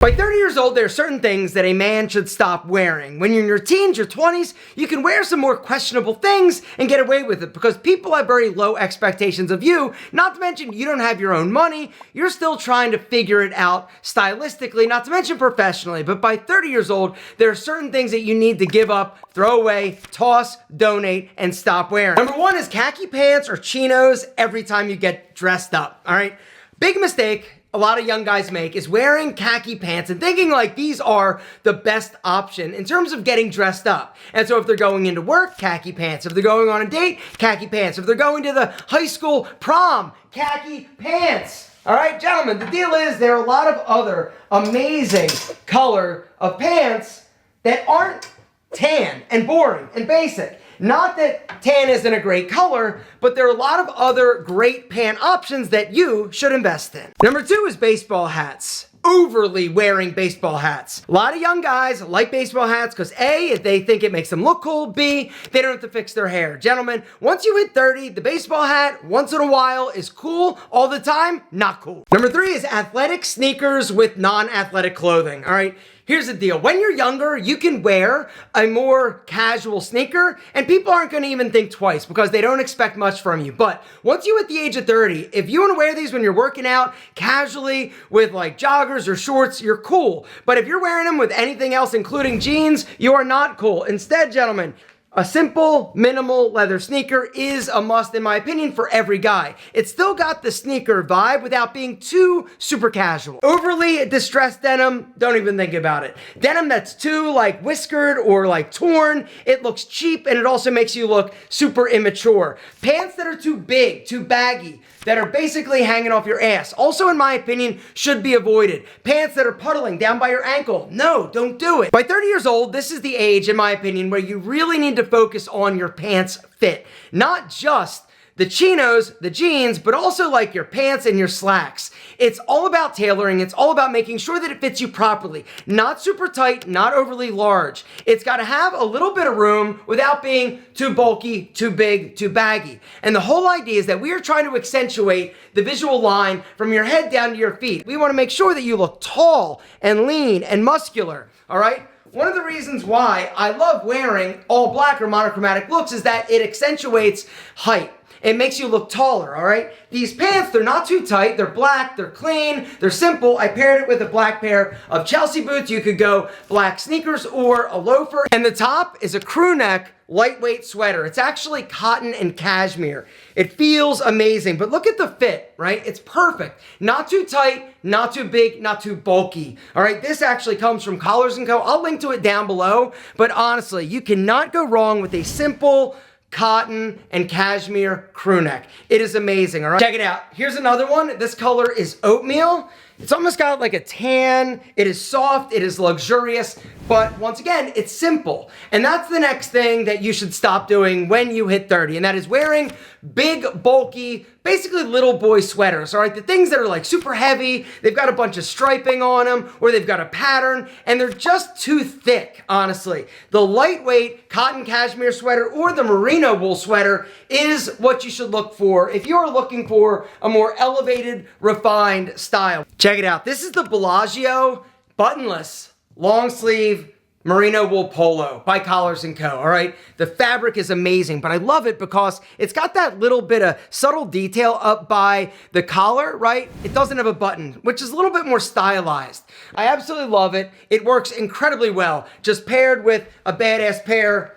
By 30 years old, there are certain things that a man should stop wearing. When you're in your teens, your 20s, you can wear some more questionable things and get away with it because people have very low expectations of you, not to mention you don't have your own money, you're still trying to figure it out stylistically, not to mention professionally. But by 30 years old, there are certain things that you need to give up, throw away, toss, donate, and stop wearing. Number one is khaki pants or chinos every time you get dressed up, all right? Big mistake a lot of young guys make is wearing khaki pants and thinking like these are the best option in terms of getting dressed up. And so if they're going into work, khaki pants. If they're going on a date, khaki pants. If they're going to the high school prom, khaki pants. All right, gentlemen, the deal is there are a lot of other amazing color of pants that aren't tan and boring and basic. Not that tan isn't a great color, but there are a lot of other great pant options that you should invest in. Number two is baseball hats. Overly wearing baseball hats. A lot of young guys like baseball hats because A, they think it makes them look cool, B, they don't have to fix their hair. Gentlemen, once you hit 30, the baseball hat once in a while is cool. All the time, not cool. Number three is athletic sneakers with non-athletic clothing, all right? Here's the deal. When you're younger, you can wear a more casual sneaker and people aren't going to even think twice because they don't expect much from you. But once you hit the age of 30, if you want to wear these when you're working out casually with like joggers or shorts, you're cool. But if you're wearing them with anything else, including jeans, you are not cool. Instead, gentlemen, a simple, minimal leather sneaker is a must, in my opinion, for every guy. It's still got the sneaker vibe without being too super casual. Overly distressed denim, don't even think about it. Denim that's too like whiskered or like torn, it looks cheap and it also makes you look super immature. Pants that are too big, too baggy, that are basically hanging off your ass, also in my opinion, should be avoided. Pants that are puddling down by your ankle, no, don't do it. By 30 years old, this is the age, in my opinion, where you really need to focus on your pants fit. Not just the chinos, the jeans, but also like your pants and your slacks. It's all about tailoring. It's all about making sure that it fits you properly. Not super tight, not overly large. It's got to have a little bit of room without being too bulky, too big, too baggy. And the whole idea is that we are trying to accentuate the visual line from your head down to your feet. We want to make sure that you look tall and lean and muscular, all right? One of the reasons why I love wearing all black or monochromatic looks is that it accentuates height. It makes you look taller, all right? These pants, they're not too tight. They're black, they're clean, they're simple. I paired it with a black pair of Chelsea boots. You could go black sneakers or a loafer. And the top is a crew neck lightweight sweater. It's actually cotton and cashmere. It feels amazing, but look at the fit, right? It's perfect. Not too tight, not too big, not too bulky. All right, this actually comes from Collars & Co. I'll link to it down below, but honestly, you cannot go wrong with a simple cotton and cashmere crew neck. It is amazing, all right? Check it out. Here's another one. This color is oatmeal. It's almost got like a tan. It is soft. It is luxurious. But once again, it's simple. And that's the next thing that you should stop doing when you hit 30. And that is wearing big, bulky, basically little boy sweaters, all right? The things that are like super heavy, they've got a bunch of striping on them, or they've got a pattern, and they're just too thick, honestly. The lightweight cotton cashmere sweater or the merino wool sweater is what you should look for if you're looking for a more elevated, refined style. Check it out. This is the Bellagio buttonless long sleeve merino wool polo by Collars & Co. All right, the fabric is amazing, but I love it because it's got that little bit of subtle detail up by the collar, right? It doesn't have a button, which is a little bit more stylized. I absolutely love it. It works incredibly well, just paired with a badass pair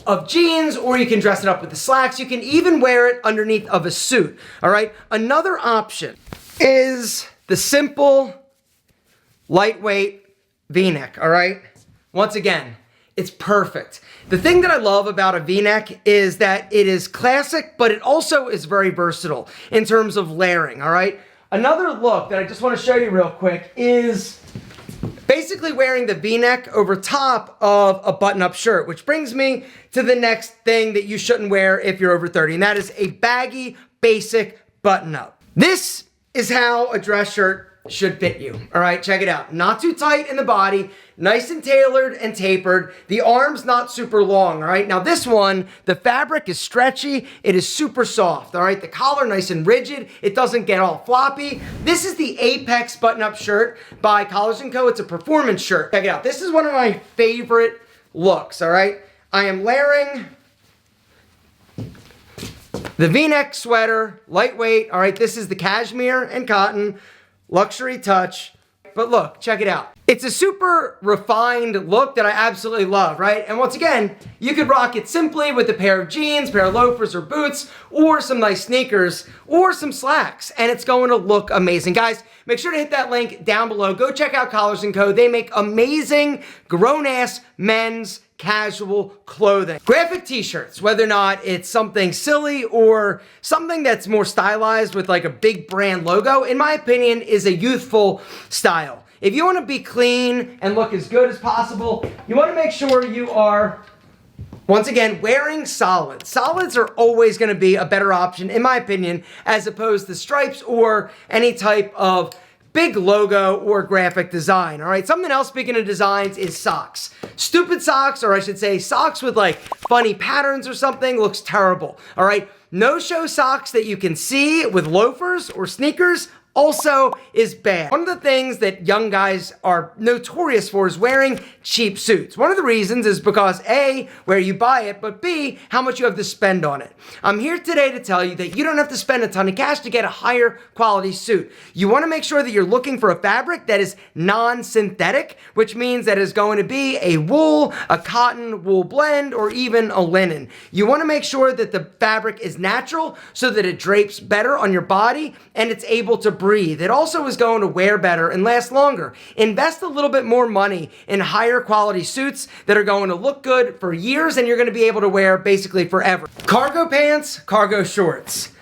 of jeans, or you can dress it up with the slacks. You can even wear it underneath of a suit, all right? Another option is the simple, lightweight V-neck, all right? Once again, it's perfect. The thing that I love about a V-neck is that it is classic, but it also is very versatile in terms of layering, all right? Another look that I just want to show you real quick is basically wearing the V-neck over top of a button-up shirt, which brings me to the next thing that you shouldn't wear if you're over 30, and that is a baggy, basic button-up. This is how a dress shirt should fit you. All right, check it out. Not too tight in the body, nice and tailored and tapered. The arm's not super long, all right? Now this one, the fabric is stretchy. It is super soft, all right? The collar nice and rigid. It doesn't get all floppy. This is the Apex button-up shirt by Collars & Co. It's a performance shirt. Check it out. This is one of my favorite looks, all right? I am layering the V-neck sweater, lightweight, all right? This is the cashmere and cotton, luxury touch. But look, check it out. It's a super refined look that I absolutely love, right? And once again, you could rock it simply with a pair of jeans, pair of loafers or boots, or some nice sneakers, or some slacks, and it's going to look amazing. Guys, make sure to hit that link down below. Go check out Collars & Co. They make amazing grown-ass men's casual clothing. Graphic t-shirts, whether or not it's something silly or something that's more stylized with like a big brand logo, in my opinion, is a youthful style. If you want to be clean and look as good as possible, you want to make sure you are, once again, wearing solids. Solids are always going to be a better option, in my opinion, as opposed to stripes or any type of big logo or graphic design, all right? Something else, speaking of designs, is socks. Stupid socks, or I should say socks with like funny patterns or something, looks terrible, all right? No-show socks that you can see with loafers or sneakers also is bad. One of the things that young guys are notorious for is wearing cheap suits. One of the reasons is because A, where you buy it, but B, how much you have to spend on it. I'm here today to tell you that you don't have to spend a ton of cash to get a higher quality suit. You want to make sure that you're looking for a fabric that is non-synthetic, which means that it's going to be a wool, a cotton wool blend, or even a linen. You want to make sure that the fabric is natural so that it drapes better on your body and it's able to breathe. It also is going to wear better and last longer. Invest a little bit more money in higher quality suits that are going to look good for years and you're going to be able to wear basically forever. Cargo pants, cargo shorts.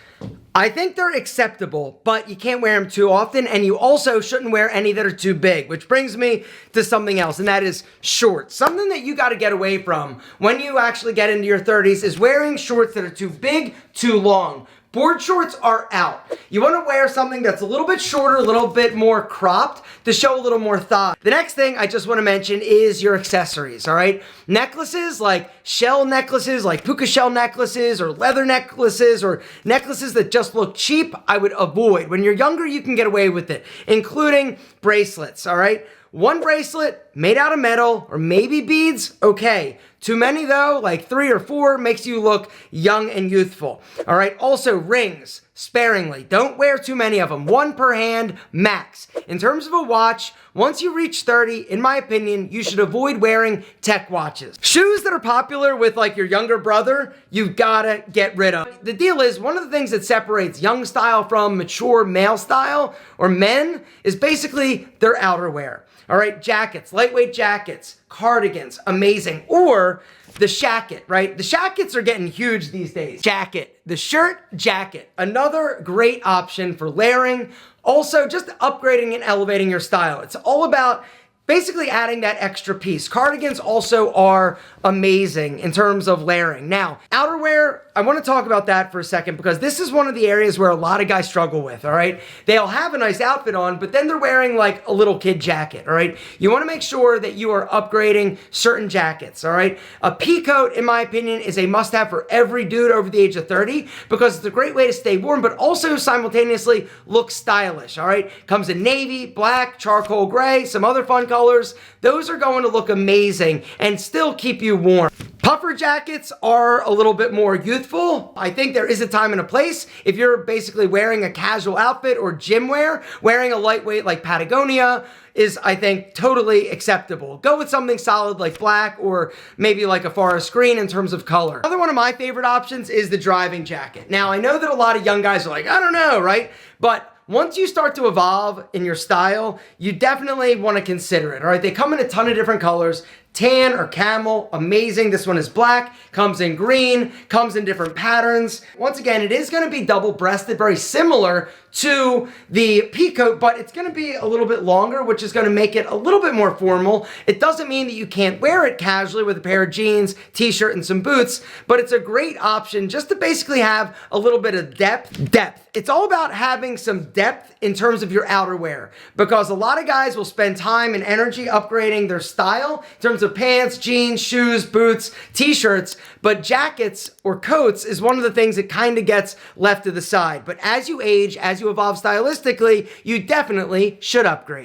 I think they're acceptable, but you can't wear them too often, and you also shouldn't wear any that are too big, which brings me to something else, and that is shorts. Something that you got to get away from when you actually get into your 30s is wearing shorts that are too big, too long. Board shorts are out. You want to wear something that's a little bit shorter, a little bit more cropped to show a little more thigh. The next thing I just want to mention is your accessories, all right? Necklaces like shell necklaces, like puka shell necklaces or leather necklaces or necklaces that just look cheap, I would avoid. When you're younger, you can get away with it, including bracelets, all right? One bracelet made out of metal or maybe beads, okay. Too many though, like 3 or 4, makes you look young and youthful. All right, also rings, sparingly. Don't wear too many of them. 1 per hand, max. In terms of a watch, once you reach 30, in my opinion, you should avoid wearing tech watches. Shoes that are popular with like your younger brother, you've gotta get rid of. The deal is, one of the things that separates young style from mature male style or men is basically their outerwear. All right, jackets, lightweight jackets, cardigans, amazing. Or the shacket, right? The shackets are getting huge these days. Jacket, the shirt, jacket. Another great option for layering. Also, just upgrading and elevating your style. It's all about basically adding that extra piece. Cardigans also are amazing in terms of layering. Now, outerwear, I want to talk about that for a second because this is one of the areas where a lot of guys struggle with, all right? They'll have a nice outfit on, but then they're wearing like a little kid jacket, all right? You want to make sure that you are upgrading certain jackets, all right? A pea coat, in my opinion, is a must-have for every dude over the age of 30 because it's a great way to stay warm, but also simultaneously look stylish, all right? Comes in navy, black, charcoal gray, some other fun colors. Those are going to look amazing and still keep you warm. Puffer jackets are a little bit more youthful. I think there is a time and a place. If you're basically wearing a casual outfit or gym wear, wearing a lightweight like Patagonia is, I think, totally acceptable. Go with something solid like black or maybe like a forest green in terms of color. Another one of my favorite options is the driving jacket. Now, I know that a lot of young guys are like, I don't know, right? But once you start to evolve in your style, you definitely want to consider it, all right? They come in a ton of different colors, tan or camel, amazing. This one is black, comes in green, comes in different patterns. Once again, it is gonna be double-breasted, very similar to the peacoat, but it's gonna be a little bit longer, which is gonna make it a little bit more formal. It doesn't mean that you can't wear it casually with a pair of jeans, t-shirt, and some boots, but it's a great option just to basically have a little bit of depth. It's all about having some depth in terms of your outerwear, because a lot of guys will spend time and energy upgrading their style in terms of pants, jeans, shoes, boots, t-shirts, but jackets or coats is one of the things that kind of gets left to the side. But as you age, as you evolve stylistically, you definitely should upgrade.